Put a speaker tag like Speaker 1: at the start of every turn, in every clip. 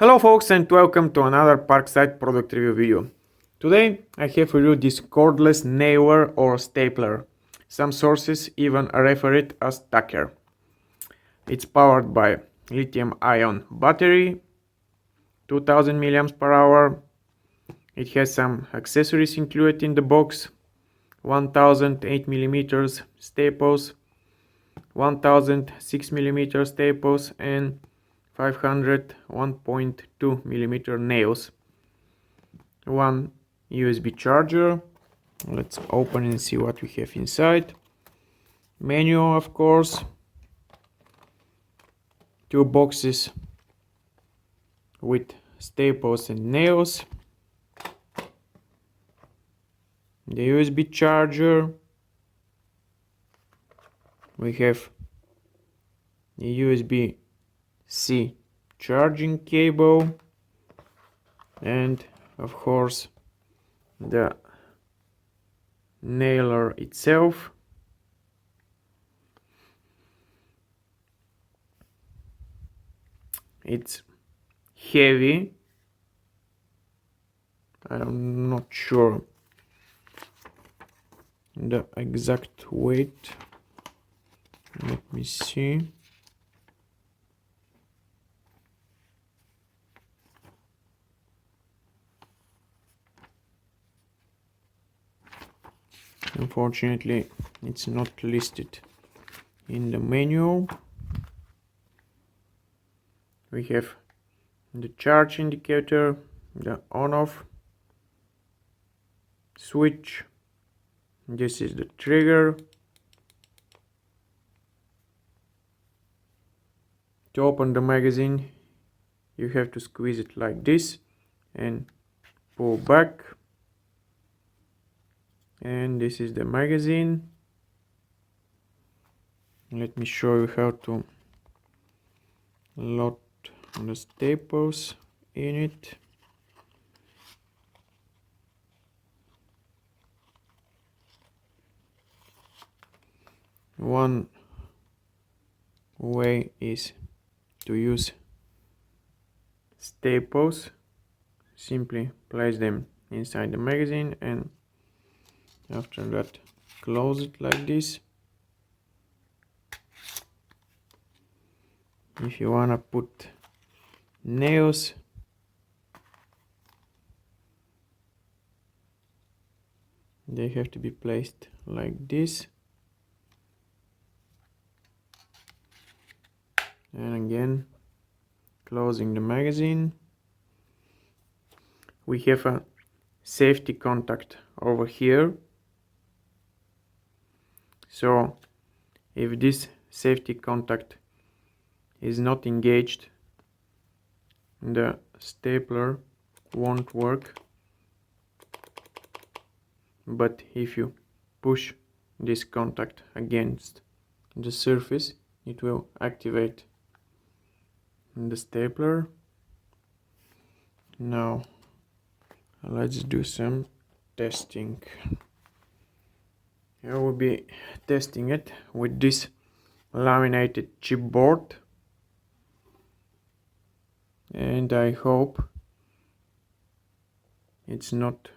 Speaker 1: Hello folks and welcome to another Parkside product review video. Today I have for you this cordless nailer or stapler. Some sources even refer it as taker. It's powered by lithium-ion battery, 2000 mAh. It has some accessories included in the box, 1008 mm staples, 1006 mm staples and 500 1.2 millimeter nails, one USB charger. Let's open and see what we have inside. Manual, of course, two boxes with staples and nails, the USB charger. We have the USB-C charging cable and of course the nailer itself. It's heavy. I'm not sure the exact weight. Let me see. Unfortunately, it's not listed in the manual. We have the charge indicator, the on-off switch. This is the trigger. To open the magazine, you have to squeeze it like this and pull back. And this is the magazine. Let me show you how to load the staples in it. One way is to use staples. Simply place them inside the magazine and after that close it like this. If you wanna put nails, they have to be placed like this. And again, closing the magazine. We have a safety contact over here. So if this safety contact is not engaged, the stapler won't work. But if you push this contact against the surface, it will activate the stapler. Now let's do some testing. I will be testing it with this laminated chipboard, and I hope it's not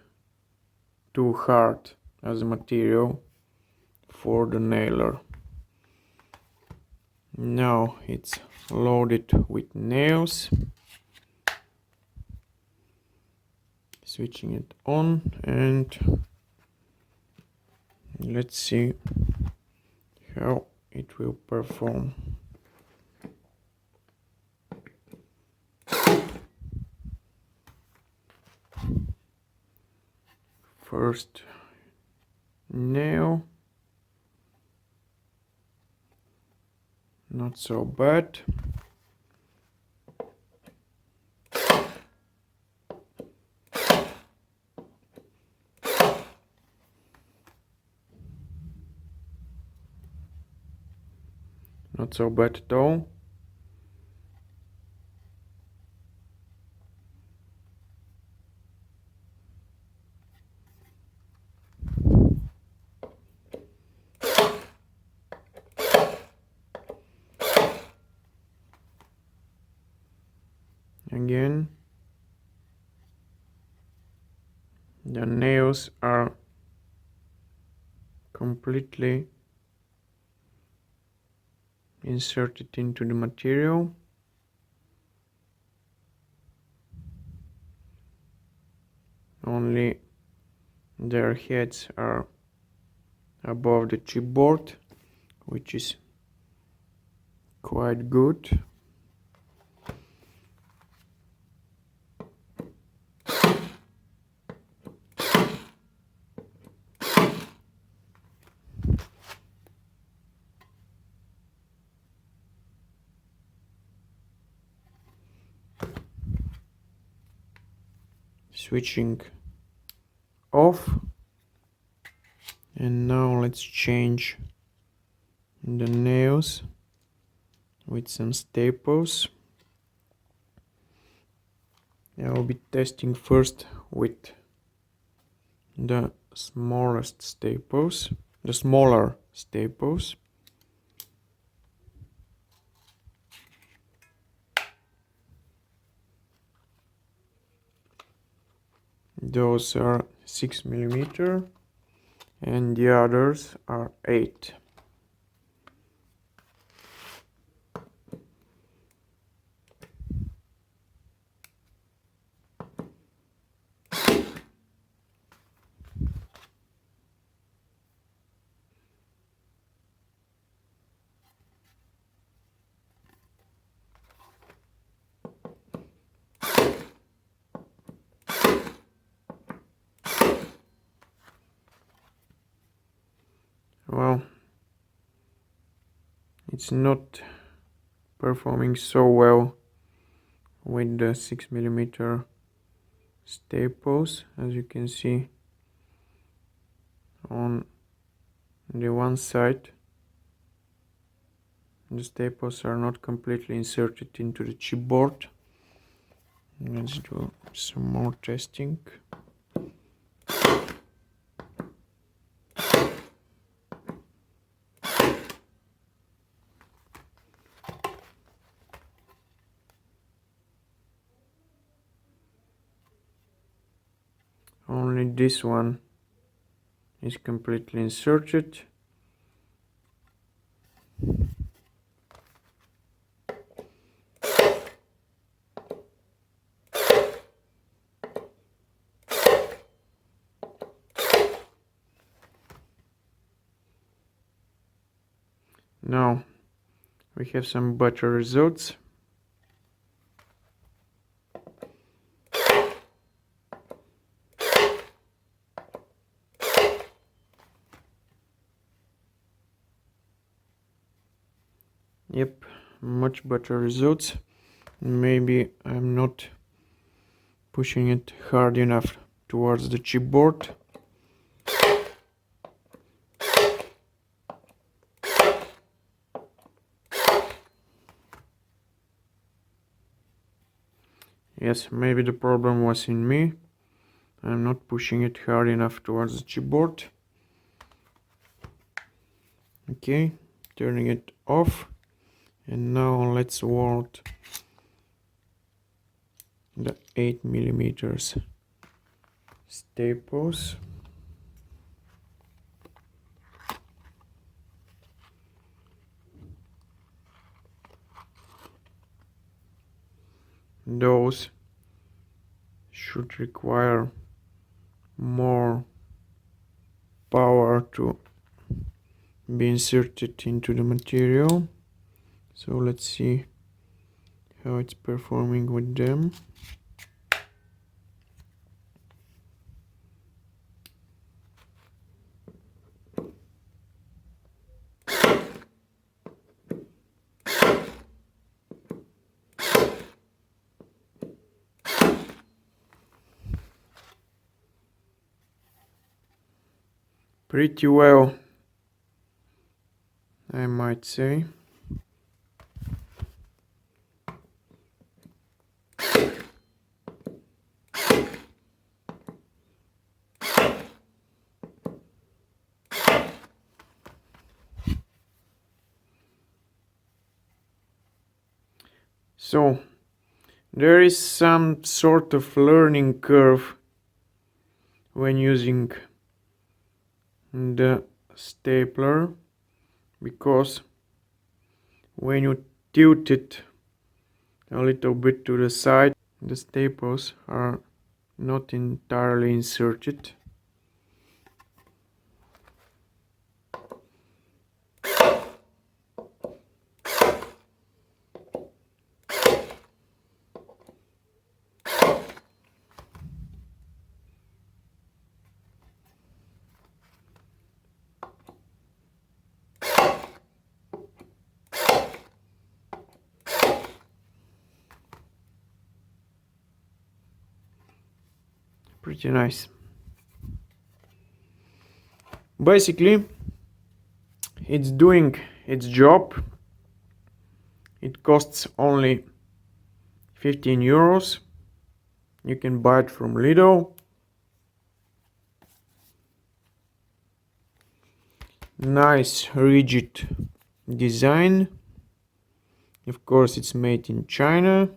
Speaker 1: too hard as a material for the nailer. Now it's loaded with nails. Switching it on and let's see how it will perform. First nail, not so bad. Not so bad at all. Again, the nails are completely inserted into the material. Only their heads are above the chipboard, which is quite good. Switching off, and now let's change the nails with some staples. I will be testing first with the smaller staples. Those are 6mm and the others are 8. Well, it's not performing so well with the 6mm staples, as you can see on the one side. The staples are not completely inserted into the chipboard. Let's do some more testing. Only this one is completely inserted. Now we have some better results. Yep, much better results. Maybe I'm not pushing it hard enough towards the chipboard. Yes, maybe the problem was in me. I'm not pushing it hard enough towards the chipboard. Okay, turning it off. And now let's weld the 8mm staples. Those should require more power to be inserted into the material. So let's see how it's performing with them. Pretty well, I might say. So There is some sort of learning curve when using the stapler, because when you tilt it a little bit to the side, the staples are not entirely inserted. Pretty nice. Basically, it's doing its job. It costs only 15 euros. You can buy it from Lidl. Nice rigid design. Of course, it's made in China.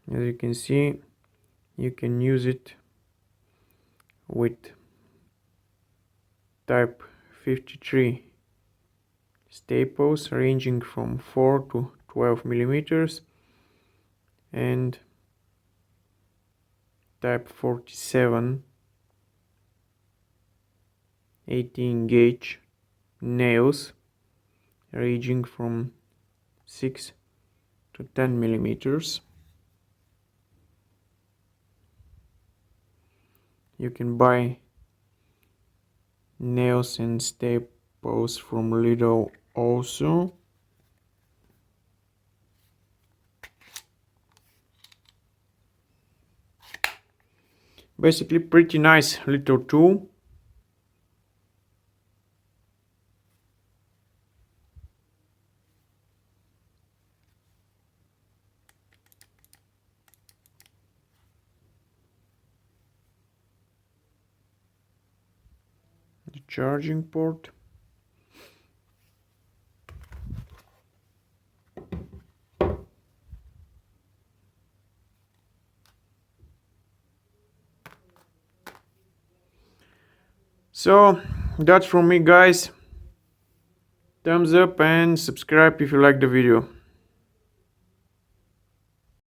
Speaker 1: As you can see, you can use it with type 53 staples ranging from 4 to 12 millimeters and type 47 18 gauge nails ranging from 6 to 10 millimeters. You can buy nails and staples from Lidl also. Basically, pretty nice little tool. The charging port. So that's from me, guys. Thumbs up and subscribe if you like the video.